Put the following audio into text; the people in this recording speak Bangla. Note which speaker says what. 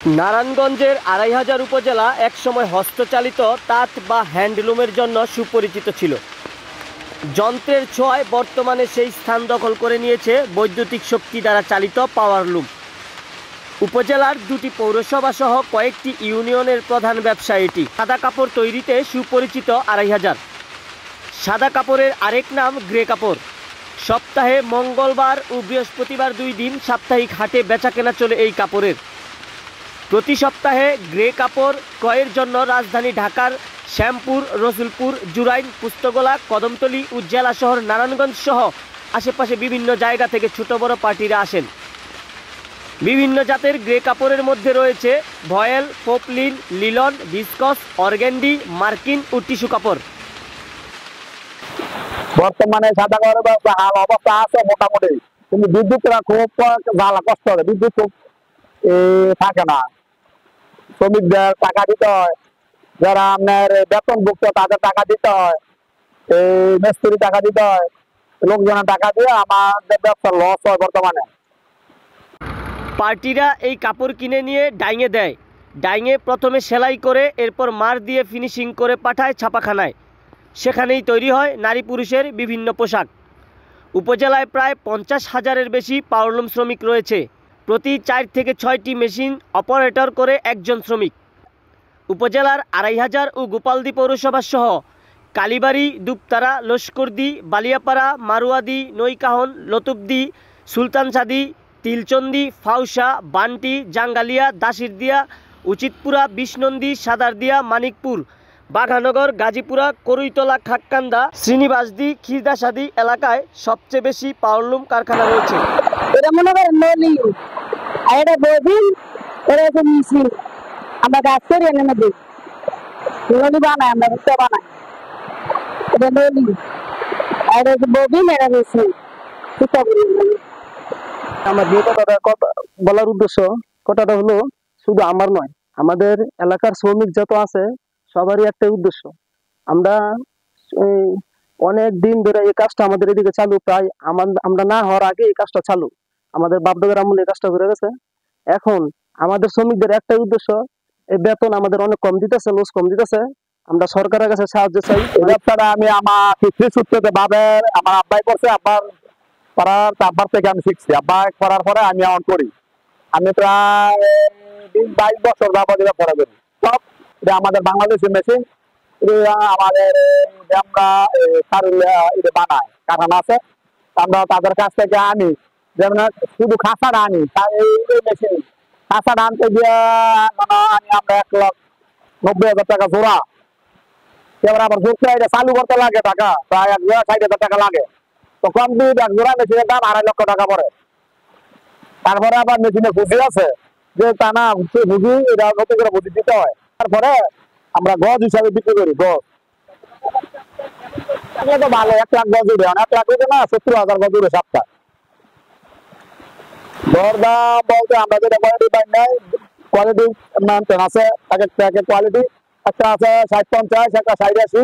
Speaker 1: নারায়ণগঞ্জের ২৫০০ উপজেলা একসময় হস্তচালিত তাঁত বা হ্যান্ডলুমের জন্য সুপরিচিত ছিল। যন্ত্রের ছোঁয়ায় বর্তমানে সেই স্থান দখল করে নিয়েছে বৈদ্যুতিক শক্তি দ্বারা চালিত পাওয়ারলুম। উপজেলার ২টি পৌরসভা সহ কয়েকটি ইউনিয়নের প্রধান ব্যবসা এটি। সাদা কাপড় তৈরিতে সুপরিচিত ২৫০০। সাদা কাপড়ের আরেক নাম গ্রে কাপড়। সপ্তাহে মঙ্গলবার ও বৃহস্পতিবার ২ দিন সাপ্তাহিক হাটে বেচাকেনা চলে এই কাপড়ের। প্রতি সপ্তাহে গ্রে কাপড় ক্রয়ের জন্য রাজধানী ঢাকার শ্যামপুর, রসুলপুর, জুরাইন, পুস্তগোলা, কদমতলী ও জেলা শহর নারায়ণগঞ্জ সহ আশেপাশে বিভিন্ন জায়গা থেকে ছোট বড় পার্টিরা আসেন। বিভিন্ন জাতের গ্রে কাপড়ের মধ্যে রয়েছে ভয়েল, পপলিন, লিলন, ভিসকস, অর্গ্যান্ডি, মার্কিন ও টিস্যু কাপড়।
Speaker 2: বর্তমানে সাদা কাপড়ের ব্যবসা হাল অবস্থা আছে মোটামুটি, কিন্তু বিদ্যুৎটা খুব জ্বালা কষ্ট হবে। বিদ্যুৎ খুব থাকে না, শ্রমিকদের টাকা দিতে হয়, যারা আপনার বেতনভুক্ত তাদের টাকা দিতে হয়, এই মিস্ত্রি টাকা দিতে হয়, লোকজনের টাকা দিয়ে আমাদের ব্যবসা লস হয় বর্তমানে।
Speaker 1: পার্টিরা এই কাপড় কিনে নিয়ে ডাইঙে দেয়। ডাইঙে প্রথমে সেলাই করে এরপর মার দিয়ে ফিনিশিং করে পাঠায় ছাপাখানায়। সেখানেই তৈরি হয় নারী পুরুষের বিভিন্ন পোশাক। উপজেলায় প্রায় ৫০,০০০-এর বেশি পাওয়ারলুম শ্রমিক রয়েছে। প্রতি ৪ থেকে ৬টি মেশিন অপারেটর করে একজন শ্রমিক। উপজেলার ২৫০০ ও গোপালদী পৌরসভা সহ কালীবাড়ি, দুপতারা, লস্করদী, বালিয়াপাড়া, মারুয়াদি, নৈকাহন, লতুবদী, সুলতানসাদি, তিলচন্দি, ফাউসা, বান্টি, জাঙ্গালিয়া, দাসিরদিয়া, উচিতপুরা, বিষ্ণন্দী, সাদারদিয়া, মানিকপুর, বাঘানগর, গাজীপুরা, করইতলা, খাক্কান্দা, শ্রীনিবাসদী, খিরদাসাদি এলাকায় সবচেয়ে বেশি পাওয়ারলুম কারখানা রয়েছে।
Speaker 3: এটা মনে করেন নলি, আর এটা ববিন, এটা হচ্ছে মেশিন। আমরা কাজ করি এর মধ্যে নলি বানাই, আমরা ভুট্টা বানাই। এটা নলি, আর এটা হচ্ছে ববিন, এটা মেশিন। ভুট্টা করি
Speaker 2: আমার যে কথা বলার উদ্দেশ্য, কথাটা হলো শুধু আমার নয়, আমাদের এলাকার শ্রমিক যত আছে সবারই একটাই উদ্দেশ্য। আমরা অনেক দিন ধরে এই কাজটা আমাদের এদিকে চালু, প্রায় আমরা না হওয়ার আগে এই কাজটা চালু। আমাদের বাপদাদার আমলে এই কাজটা করে গেছে। এখন আমাদের শ্রমিকদের একটাই উদ্দেশ্য, এই বেতন আমাদের অনেক কম দিতেছে, লস কম দিতেছে। আমরা সরকারের কাছে সাহায্য চাই। এই ব্যবসাটা আমি আমার সূত্রে বাবার আমার আব্বাই করছে, আব্বার থেকে আমি শিখছি। আব্বা করার পরে আমি অন করি। আমি প্রায় ২২ বছর যাবতীয় ব্যবসা করি। সব এটা আমাদের বাংলাদেশের মেশিন। আমাদের আমরা এটা বানাই, কারখানা আছে। আমরা তাদের কাছ থেকে আনি, যেমন শুধু খাঁচাটা আনি, এই মেশিন খাঁচাটা আনতে গিয়ে আনি আমরা ১,৯০,০০০ টাকা জোড়া। এবার আবার জোরতে এটা চালু করতে লাগে টাকা, প্রায় ১,৬০,০০০ টাকা লাগে। তো কমপ্লিট এক জোড়া মেশিনের দাম ২.৫ লক্ষ টাকা পড়ে। তারপরে আবার মেশিনে বুঝি আছে, যে টানা বুঝি, এটা নতুন করে বুঝি দিতে হয়। তারপরে আমরা গজ হিসাবে বিক্রি করি। গজ তো ভালো, ১,০০,০০০ গজ উঠে, ১,০০,০০০ উঠে না, ৭০,০০০ গজ উঠে সপ্তাহ। দরদাম বলতে আমরা যেটা কোয়ালিটি পাই নাই, কোয়ালিটি মেনটেন আছে, এক একটা কোয়ালিটি। একটা আছে ৬০-৫০, একটা ৬০-৮০।